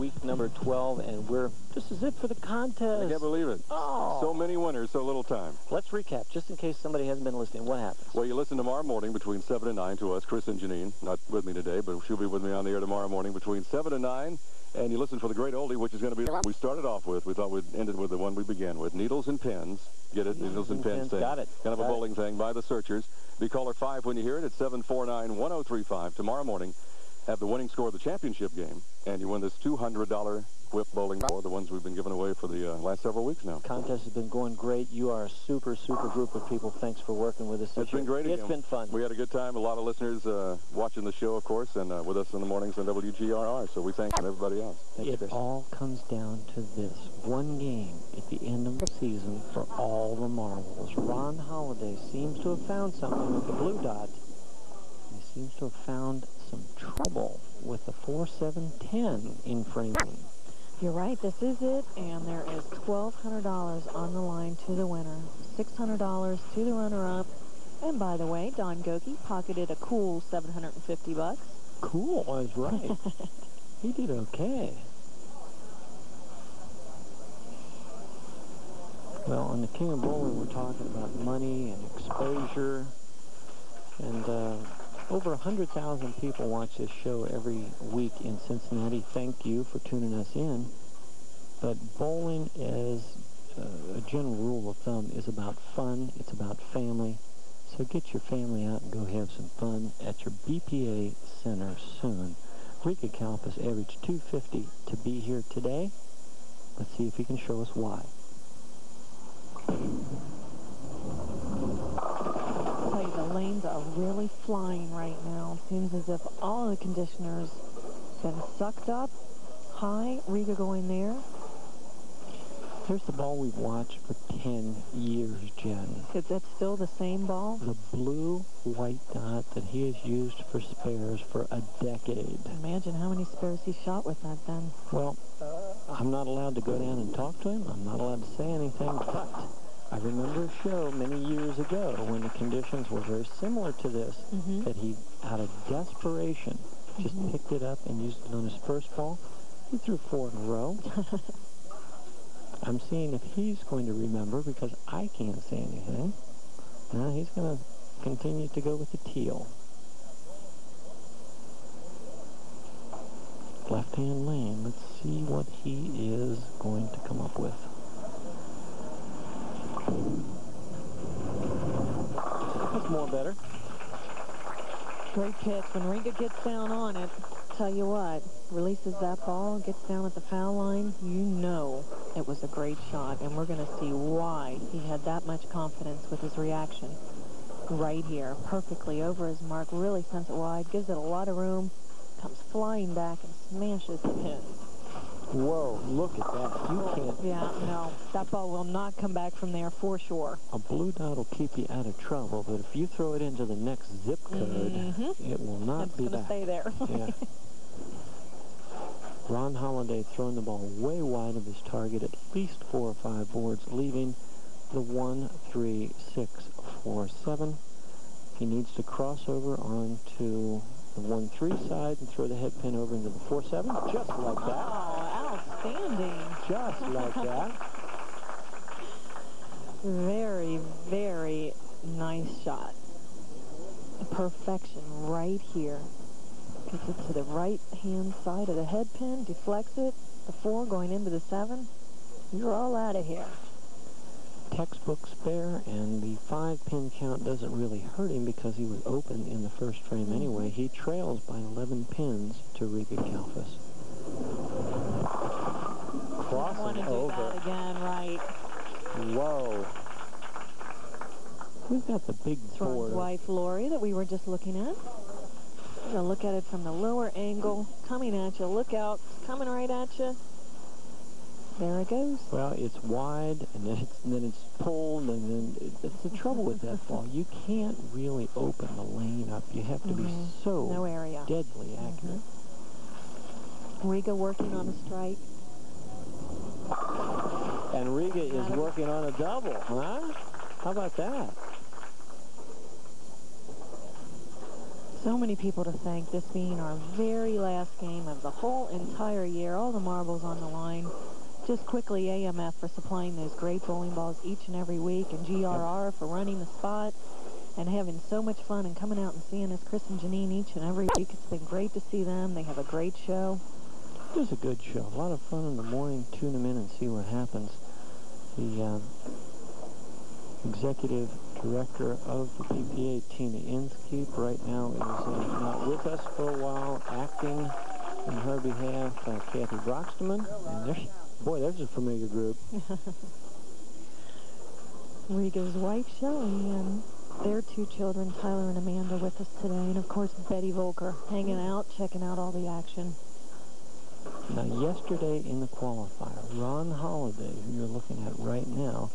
week number 12, and this is it for the contest. I can't believe it. Oh. So many winners, so little time. Let's recap, just in case somebody hasn't been listening. What happens? Well, you listen tomorrow morning between 7 and 9 to us. Chris and Janine, not with me today, but she'll be with me on the air tomorrow morning between 7 and 9. And you listen for the great oldie, which is going to be the one we started off with. We thought we'd end it with the one we began with. Needles and pins. Get it? Needles and pins thing. Got it. Kind of a bowling thing by the Searchers. Be caller 5 when you hear it at 749-1035 tomorrow morning. Have the winning score of the championship game, and you win this $200 whip bowling ball, the ones we've been giving away for the last several weeks now. Contest has been going great. You are a super group of people. Thanks for working with us. It's been great again. It's been fun. We had a good time. A lot of listeners watching the show, of course, and with us in the mornings on WGRR. So we thank everybody else. Thanks, Chris. It all comes down to this. One game at the end of the season for all the marbles. Ron Holliday seems to have found something with the blue dot. He seems to have found some trouble with the 4-7-10 in framing. You're right, this is it, and there is $1,200 on the line to the winner, $600 to the runner-up, and by the way, Don Goki pocketed a cool $750. Cool, I was right. He did okay. Well, on the King of Bowling, we're talking about money and exposure, and over 100,000 people watch this show every week in Cincinnati. Thank you for tuning us in. But bowling, as a general rule of thumb, is about fun. It's about family. So get your family out and go have some fun at your BPA Center soon. Riga Kalfas averaged $250 to be here today. Let's see if he can show us why. The lanes are really flying right now. Seems as if all of the conditioners been sucked up. High, Riga going there. Here's the ball we've watched for 10 years, Jen. Is that still the same ball? The blue-white dot that he has used for spares for a decade. Imagine how many spares he shot with that then. Well, I'm not allowed to go down and talk to him. I'm not allowed to say anything, but I remember a show many years ago when the conditions were very similar to this, that he, out of desperation, just picked it up and used it on his first ball. He threw 4 in a row. I'm seeing if he's going to remember, because I can't say anything. Now he's going to continue to go with the teal. Left-hand lane. Let's see what he is going to come up with. That's more better. Great pitch. When Riga gets down on it, tell you what, releases that ball, gets down at the foul line, you know it was a great shot. And we're going to see why he had that much confidence with his reaction. Right here, perfectly over his mark, really sends it wide, gives it a lot of room, comes flying back and smashes the pin. Whoa, look at that. You can't... Yeah, no, that ball will not come back from there for sure. A blue dot will keep you out of trouble, but if you throw it into the next zip code, it will not be back. It's going to stay there. Yeah. Ron Holliday throwing the ball way wide of his target, at least 4 or 5 boards, leaving the 1, 3, 6, 4, 7. He needs to cross over onto the 1, 3 side and throw the head pin over into the 4, 7, just like that. Oh, outstanding. Just like that. Very, very nice shot. Perfection right here. Gets it to the right-hand side of the head pin, deflects it. The 4 going into the 7. You're all out of here. Textbook spare, and the 5-pin count doesn't really hurt him because he was open in the first frame anyway. He trails by 11 pins to Riga Kalfas. Crossing over. That again, right. Whoa. Who's got the big board? Ron's wife, Lori, that we were just looking at. You're going to look at it from the lower angle, coming at you. Look out, it's coming right at you. There it goes. Well, it's wide, and then it's pulled, and then it's the trouble with that ball. You can't really open the lane up. You have to be so deadly accurate. Riga working on a strike. And Riga is working on a double, huh? How about that? So many people to thank, this being our very last game of the whole entire year. All the marbles on the line. Just quickly, AMF for supplying those great bowling balls each and every week, and GRR for running the spot and having so much fun and coming out and seeing us, Chris and Janine, each and every week. It's been great to see them. They have a great show. It was a good show. A lot of fun in the morning. Tune them in and see what happens. The executive director of the BPA, Tina Inskeep, right now is not with us for a while, acting in her behalf, Kathy Broxteman. And there's a familiar group. Riga's wife, Shelley, and their two children, Tyler and Amanda, with us today. And, of course, Betty Volker hanging out, checking out all the action. Now, yesterday in the qualifier, Ron Holliday, who you're looking at right now,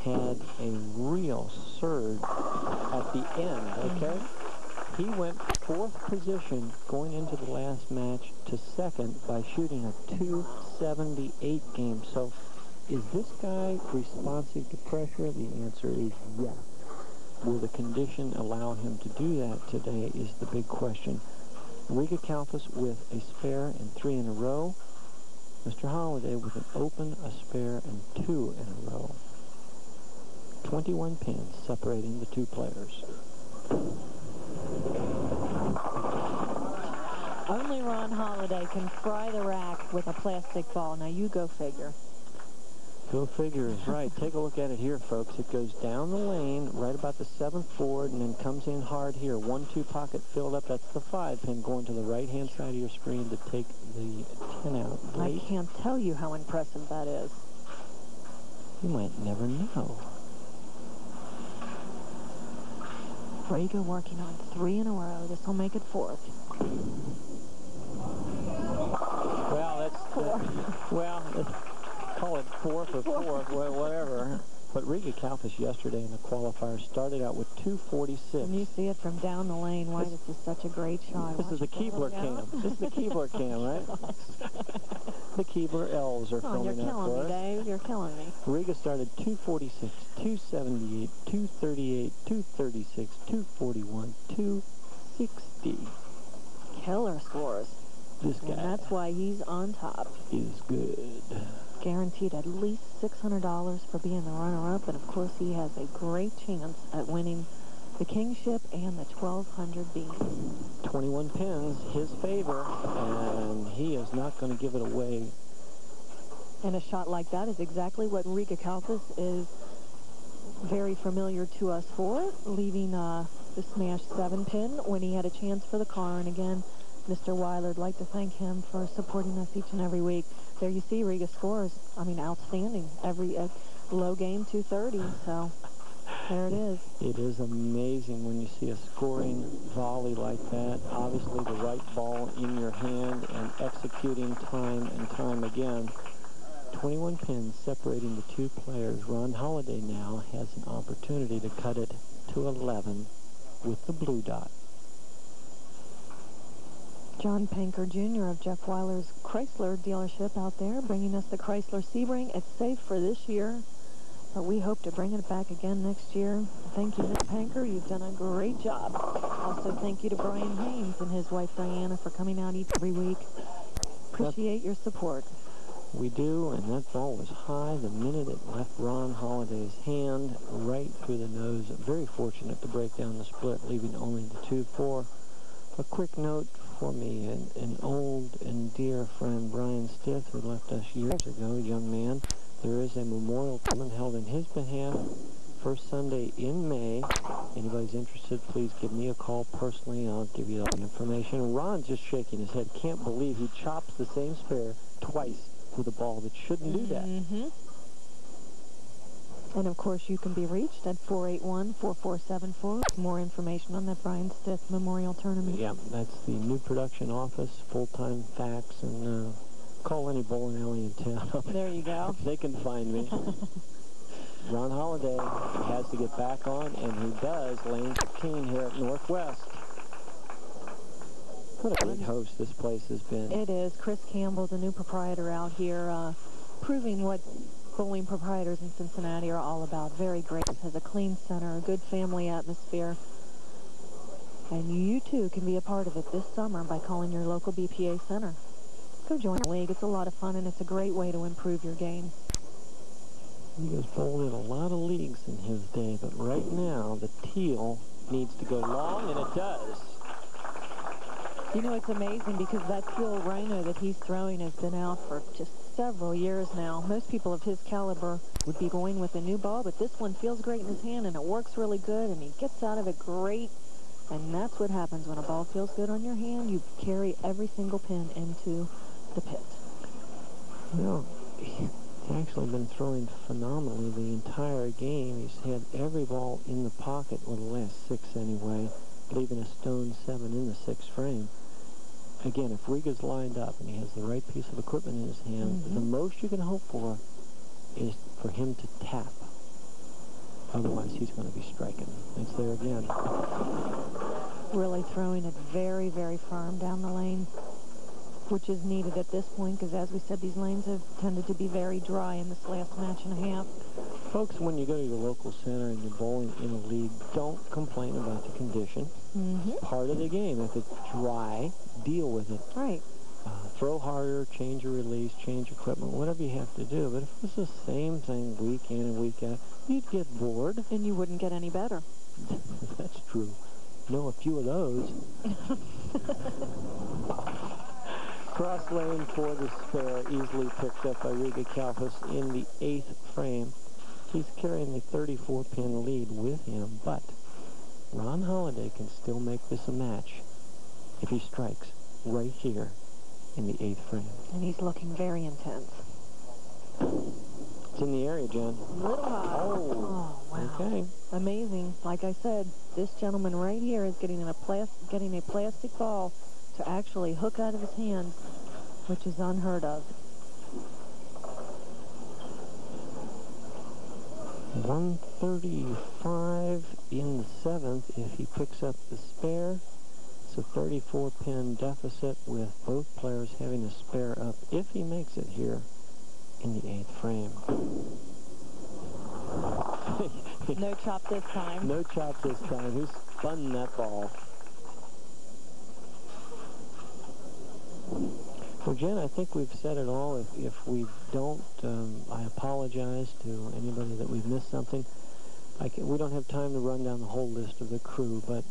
had a real surge at the end, okay? He went 4th position going into the last match to 2nd by shooting a .278 game. So is this guy responsive to pressure? The answer is yes. Will the condition allow him to do that today is the big question. Riga Kalfas with a spare and 3 in a row. Mr. Holliday with an open, a spare, and 2 in a row. 21 pins separating the two players. Only Ron Holliday can fry the rack with a plastic ball. Now you go figure. Go figure is right. Take a look at it here, folks. It goes down the lane right about the 7th board and then comes in hard here. 1-2 pocket filled up. That's the 5 pin going to the right-hand side of your screen to take the 10 out. I can't tell you how impressive that is. You might never know. Riga working on 3 in a row. This will make it 4th. Well, that's 4. Call it 4th or 4th, well, whatever. But Riga Kalfas yesterday in the qualifier started out with 246. And you see it from down the lane. Why this is such a great shot. This is the Keebler cam. This is the Keebler cam, right? The Keebler elves are filming that for us. You're killing me, Dave. You're killing me. Riga started 246, 278, 238, 236, 241, 260. Killer scores. This guy. And that's why he's on top. Is good. Guaranteed at least $600 for being the runner-up, and of course he has a great chance at winning the kingship and the 1200B. 21 pins, his favor, and he is not going to give it away. And a shot like that is exactly what Riga Kalfas is very familiar to us for, leaving the smash 7 pin when he had a chance for the car. And again, Mr. Weiler, I'd like to thank him for supporting us each and every week. There you see Riga scores. I mean, outstanding. Every low game, 230. So there it is. It is amazing when you see a scoring volley like that. Obviously, the right ball in your hand and executing time and time again. 21 pins separating the two players. Ron Holliday now has an opportunity to cut it to 11 with the blue dot. John Panker Jr. of Jeff Weiler's Chrysler dealership out there, bringing us the Chrysler Sebring. It's safe for this year, but we hope to bring it back again next year. Thank you, Mr. Panker. You've done a great job. Also, thank you to Brian Haynes and his wife, Diana, for coming out every week. Appreciate your support. We do, and that ball was high the minute it left Ron Holliday's hand right through the nose. Very fortunate to break down the split, leaving only the 2-4. A quick note for me, an old and dear friend, Brian Stith, who left us years ago, young man. There is a memorial tournament held in his behalf first Sunday in May. Anybody's interested, please give me a call personally. I'll give you all the information. Ron's just shaking his head. Can't believe he chops the same spare twice with a ball that shouldn't do that. And, of course, you can be reached at 481-4474. More information on that Brian Stith Memorial Tournament. Yeah, that's the new production office, full-time fax, and call any bowling alley in town. There you go. They can find me. Ron Holliday has to get back on, and he does. Lane 15 here at Northwest. What a great host this place has been. It is. Chris Campbell, the new proprietor out here, proving what bowling proprietors in Cincinnati are all about. Very great. Has a clean center, a good family atmosphere. And you, too, can be a part of it this summer by calling your local BPA center. Go join the league. It's a lot of fun, and it's a great way to improve your game. He has bowled in a lot of leagues in his day, but right now the teal needs to go long, and it does. You know, it's amazing because that teal rhino that he's throwing has been out for just several years now. Most people of his caliber would be going with a new ball, but this one feels great in his hand, and it works really good, and he gets out of it great. And that's what happens when a ball feels good on your hand. You carry every single pin into the pit. Well, he's actually been throwing phenomenally the entire game. He's had every ball in the pocket, or the last 6 anyway, leaving a stone 7 in the 6th frame. Again, if Riga's lined up and he has the right piece of equipment in his hand, the most you can hope for is for him to tap. Otherwise, he's going to be striking. It's there again. Really throwing it very, very firm down the lane, which is needed at this point because, as we said, these lanes have tended to be very dry in this last match and a half. Folks, when you go to your local center and you're bowling in a league, don't complain about the condition. It's part of the game. If it's dry, deal with it. Right. Throw harder, change your release, change equipment, whatever you have to do. But if it was the same thing week in and week out, you'd get bored. And you wouldn't get any better. That's true. Know a few of those. Cross lane for the spare, easily picked up by Riga Kalfas in the 8th frame. He's carrying the 34-pin lead with him, but Ron Holliday can still make this a match if he strikes right here in the 8th frame. And he's looking very intense. It's in the area, Jen. Little high. Oh, wow. Okay. Amazing. Like I said, this gentleman right here is getting a plastic ball to actually hook out of his hand, which is unheard of. 135 in the 7th if he picks up the spare. It's a 34-pin deficit with both players having a spare up if he makes it here in the 8th frame. No chop this time. No chop this time. Who spun that ball? Well, Jen, I think we've said it all. If we don't, I apologize to anybody that we've missed something. We don't have time to run down the whole list of the crew, but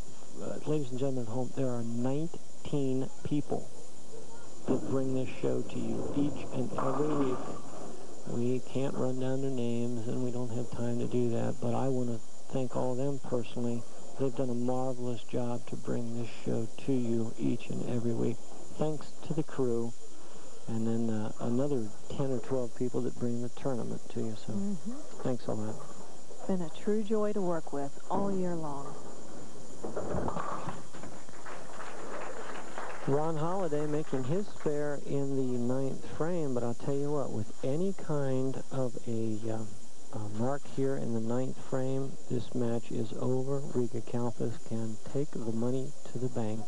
ladies and gentlemen at home, there are 19 people that bring this show to you each and every week. We can't run down their names, and we don't have time to do that, but I want to thank all of them personally. They've done a marvelous job to bring this show to you each and every week. Thanks to the crew, and then another 10 or 12 people that bring the tournament to you. So thanks a lot. Been a true joy to work with all year long. Ron Holliday making his spare in the 9th frame, but I'll tell you what, with any kind of a mark here in the 9th frame, this match is over. Riga Kalfas can take the money to the bank.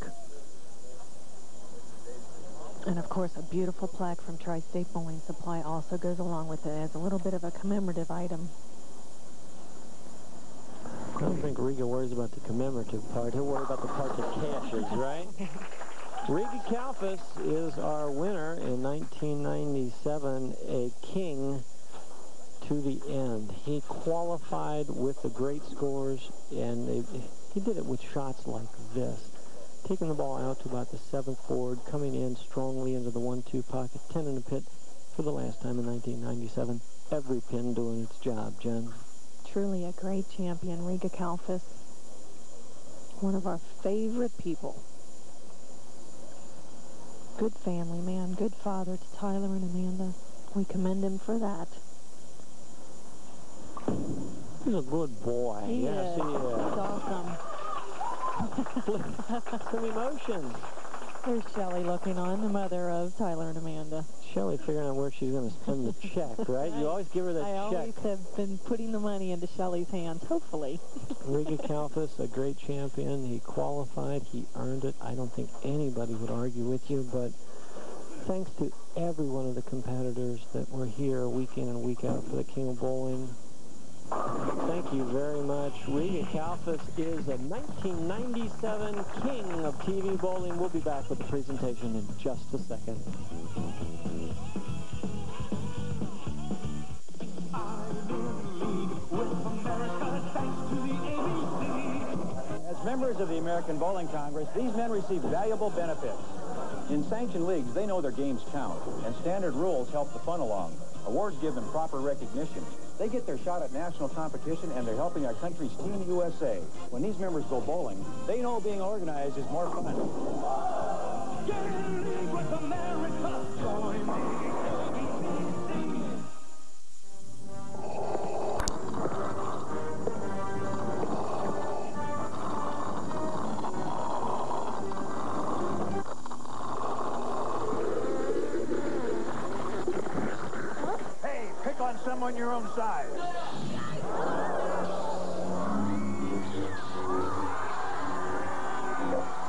And, of course, a beautiful plaque from Tri-State Bowling Supply also goes along with it as a little bit of a commemorative item. I don't think Riga worries about the commemorative part. He'll worry about the part that cashes, right? Riga Kalfas is our winner in 1997, a king to the end. He qualified with the great scores, and he did it with shots like this. Taking the ball out to about the 7th board, coming in strongly into the 1-2 pocket, 10 in the pit for the last time in 1997. Every pin doing its job, Jen. Truly a great champion, Riga Kalfas. One of our favorite people. Good family man, good father to Tyler and Amanda. We commend him for that. He's a good boy. Yes, he is. It's awesome. Some emotion. There's Shelley looking on, the mother of Tyler and Amanda. Shelley figuring out where she's going to spend the check, right? You always give her that check. I always have been putting the money into Shelley's hands, hopefully. Riga Kalfas, a great champion. He qualified. He earned it. I don't think anybody would argue with you, but thanks to every one of the competitors that were here week in and week out for the King of Bowling. Thank you very much. Riga Kalfas is a 1997 king of TV bowling. We'll be back with the presentation in just a second. As members of the American Bowling Congress, these men receive valuable benefits. In sanctioned leagues, they know their games count, and standard rules help the fun along. Awards give them proper recognition. They get their shot at national competition, and they're helping our country's Team USA. When these members go bowling, they know being organized is more fun. Get in league with America. Join me. On someone your own size.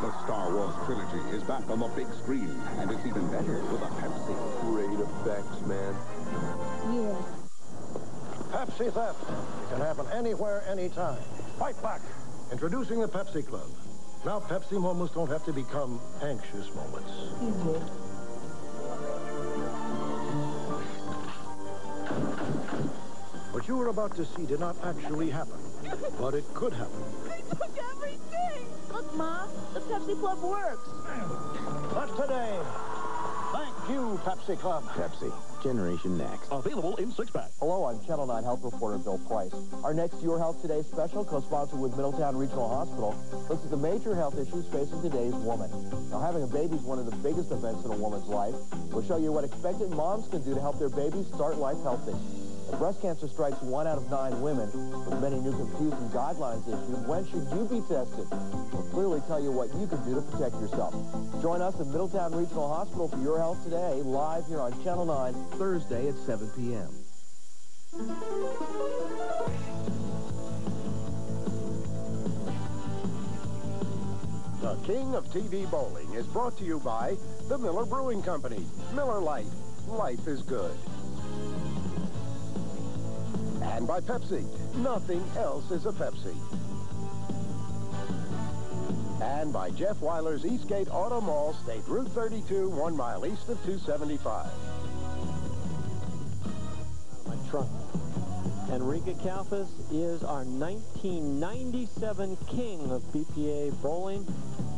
The Star Wars trilogy is back on the big screen, and it's even better with a Pepsi. Great effects, man. Yeah. Pepsi theft. It can happen anywhere, anytime. Fight back. Introducing the Pepsi Club. Now Pepsi moments don't have to become anxious moments. What you were about to see did not actually happen, but it could happen. They took everything! Look, Ma, the Pepsi Club works. Not today. Thank you, Pepsi Club. Pepsi, Generation Next. Available in 6-pack. Hello, I'm Channel 9 Health reporter Bill Price. Our next Your Health Today special, co-sponsored with Middletown Regional Hospital, looks at the major health issues facing today's woman. Now, having a baby is one of the biggest events in a woman's life. We'll show you what expectant moms can do to help their babies start life healthy. If breast cancer strikes 1 out of 9 women, with many new confusing guidelines issued, when should you be tested? We'll clearly tell you what you can do to protect yourself. Join us at Middletown Regional Hospital for Your Health Today, live here on Channel 9, Thursday at 7 p.m. The King of TV Bowling is brought to you by the Miller Brewing Company. Miller Lite. Life is good. And by Pepsi. Nothing else is a Pepsi. And by Jeff Weiler's Eastgate Auto Mall, State Route 32, 1 mile east of 275. My trunk. And Riga Kalfas is our 1997 king of BPA bowling.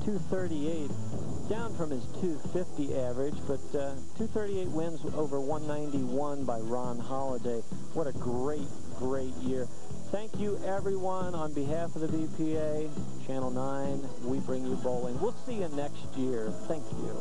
238, down from his 250 average, but 238 wins over 191 by Ron Holliday. What a great, great year. Thank you, everyone. On behalf of the BPA, Channel 9, we bring you bowling. We'll see you next year. Thank you.